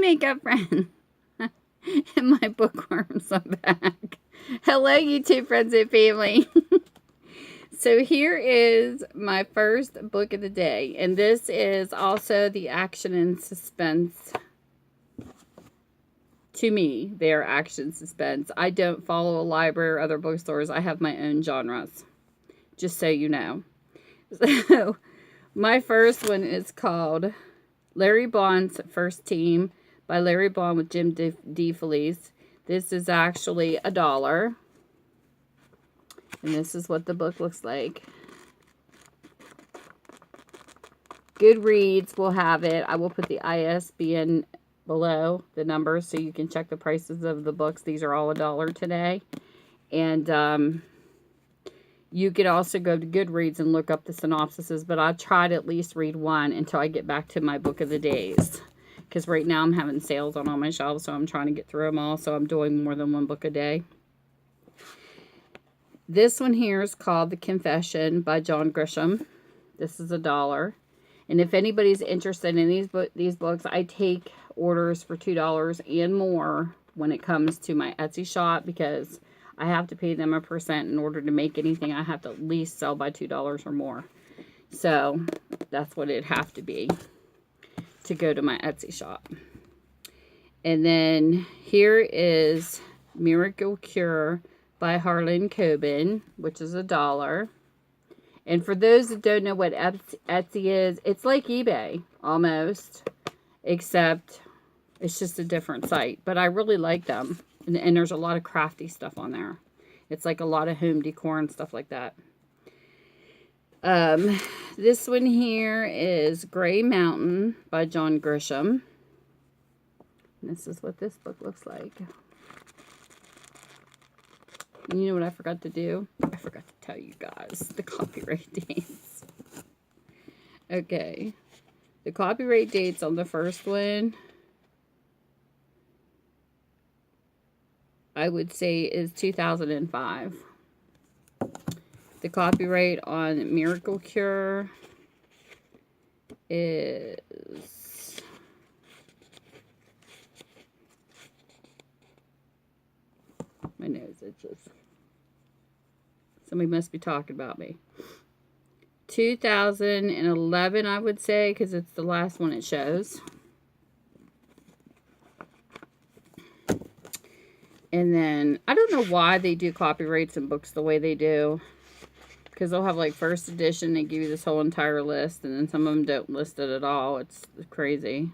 makeup friend. And my bookworms are back. Hello, YouTube friends and family. So here is my first book of the day. And this is also the action and suspense. To me, they are action suspense. I don't follow a library or other bookstores. I have my own genres. Just so you know. So, my first one is called Larry Bond's First Team by Larry Bond with Jim DeFelice. This is actually $1. And this is what the book looks like. Goodreads will have it. I will put the ISBN below the numbers so you can check the prices of the books. These are all $1 today. And you could also go to Goodreads and look up the synopsises, but I'll try to at least read one until I get back to my book of the days. Because right now I'm having sales on all my shelves, so I'm trying to get through them all, so I'm doing more than one book a day. This one here is called The Confession by John Grisham. This is $1. And if anybody's interested in these books, I take orders for $2 and more when it comes to my Etsy shop, because I have to pay them a percent in order to make anything. I have to at least sell by $2 or more. So that's what it'd have to be to go to my Etsy shop. And then here is Miracle Cure by Harlan Coben, which is $1. And for those that don't know what Etsy is, it's like eBay almost, except it's just a different site. But I really like them. And there's a lot of crafty stuff on there. It's like a lot of home decor and stuff like that. This one here is Gray Mountain by John Grisham. And this is what this book looks like. And you know what I forgot to do? I forgot to tell you guys the copyright dates. Okay. The copyright dates on the first one, I would say, is 2005. The copyright on Miracle Cure is my nose itches. Somebody must be talking about me. 2011, I would say, because it's the last one it shows. And then, I don't know why they do copyrights in books the way they do. Because they'll have like first edition, they give you this whole entire list, and then some of them don't list it at all. It's crazy.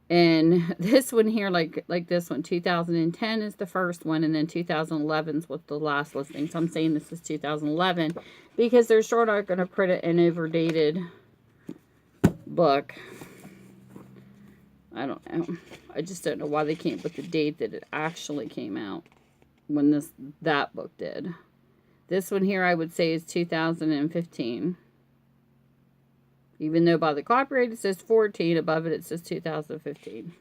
And this one here, like this one, 2010 is the first one, and then 2011 is what the last listing. So I'm saying this is 2011 because they're sure not going to print an overdated book. I don't know. I just don't know why they can't put the date that it actually came out when that book did. This one here I would say is 2015. Even though by the copyright it says 14, above it says 2015.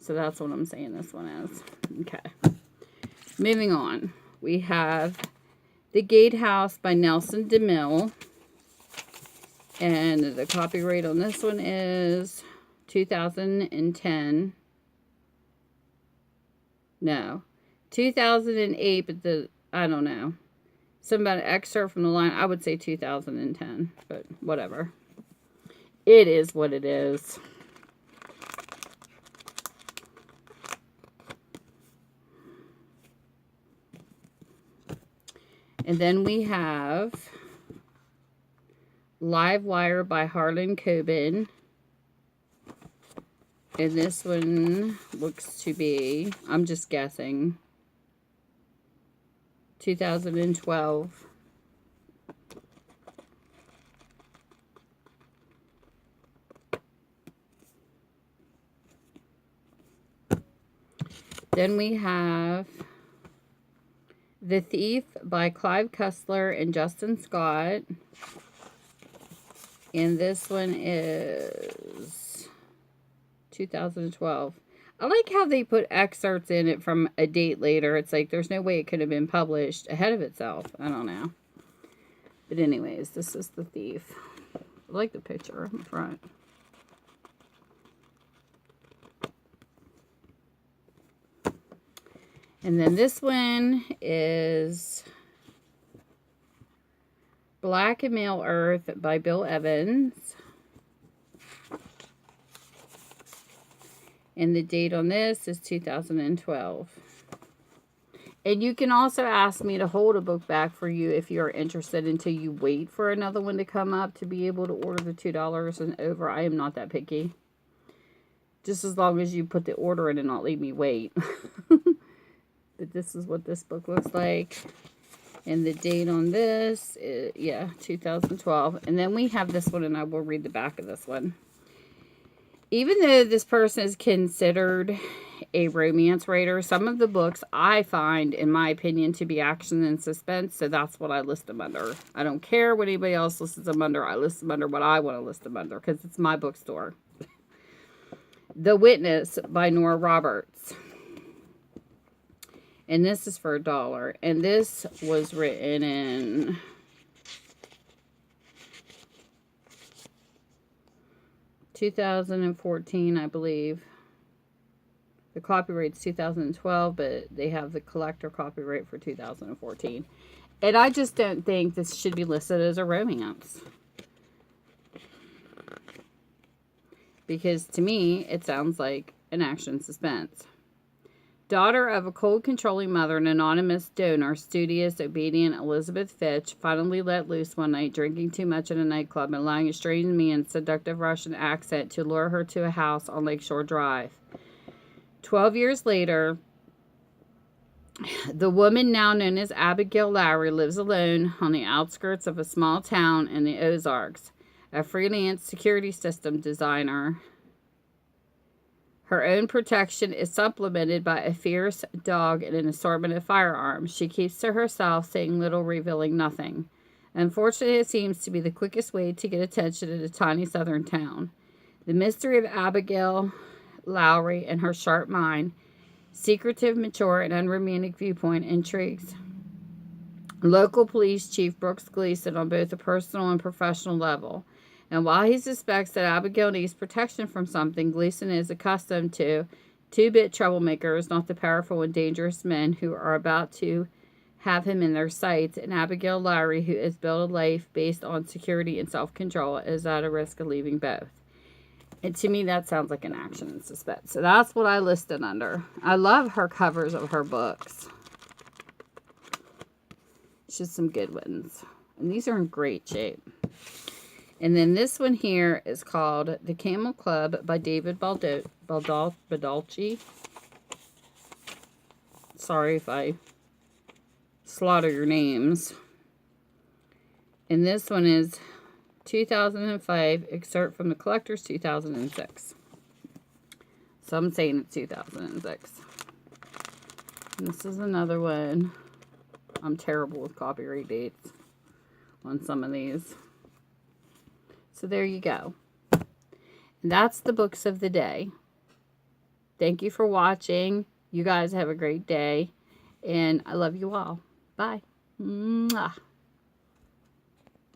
So that's what I'm saying this one is. Okay. Moving on. We have The Gatehouse by Nelson Demille. And the copyright on this one is 2010. No. 2008, but I don't know. Some about an excerpt from the line. I would say 2010, but whatever. It is what it is. And then we have Live Wire by Harlan Coben. And this one looks to be, I'm just guessing, 2012. Then we have The Thief by Clive Cussler and Justin Scott. And this one is 2012. I like how they put excerpts in it from a date later. It's like there's no way it could have been published ahead of itself. I don't know. But anyways, this is The Thief. I like the picture in front. And then this one is Blackmail Earth by Bill Evans. And the date on this is 2012. And you can also ask me to hold a book back for you if you're interested until you wait for another one to come up to be able to order the $2 and over. I am not that picky. Just as long as you put the order in and not leave me wait. But this is what this book looks like. And the date on this is, yeah, 2012. And then we have this one, and I will read the back of this one. Even though this person is considered a romance writer, some of the books I find, in my opinion, to be action and suspense, so that's what I list them under. I don't care what anybody else lists them under. I list them under what I want to list them under, because it's my bookstore. The Witness by Nora Roberts. And this is for $1. And this was written in 2014, I believe. The copyright's 2012, but they have the collector copyright for 2014. And I just don't think this should be listed as a romance. Because to me, it sounds like an action suspense. Daughter of a cold, controlling mother and anonymous donor, studious, obedient Elizabeth Fitch finally let loose one night, drinking too much at a nightclub and allowing a strange man's seductive Russian accent to lure her to a house on Lakeshore Drive. 12 years later, the woman now known as Abigail Lowry lives alone on the outskirts of a small town in the Ozarks. A freelance security system designer. Her own protection is supplemented by a fierce dog and an assortment of firearms. She keeps to herself, saying little, revealing nothing. Unfortunately, it seems to be the quickest way to get attention in a tiny southern town. The mystery of Abigail Lowry and her sharp mind, secretive, mature, and unromantic viewpoint intrigues local police chief Brooks Gleason on both a personal and professional level. And while he suspects that Abigail needs protection from something, Gleason is accustomed to two-bit troublemakers, not the powerful and dangerous men who are about to have him in their sights. And Abigail Lowry, who has built a life based on security and self-control, is at a risk of leaving both. And to me, that sounds like an action and suspense. So that's what I listed under. I love her covers of her books. It's just some good ones. And these are in great shape. And then this one here is called The Camel Club by David Baldacci. Sorry if I slaughter your names. And this one is 2005, excerpt from the collector's 2006. So I'm saying it's 2006. And this is another one. I'm terrible with copyright dates on some of these. So there you go. And that's the books of the day. Thank you for watching. You guys have a great day. And I love you all. Bye. Mwah.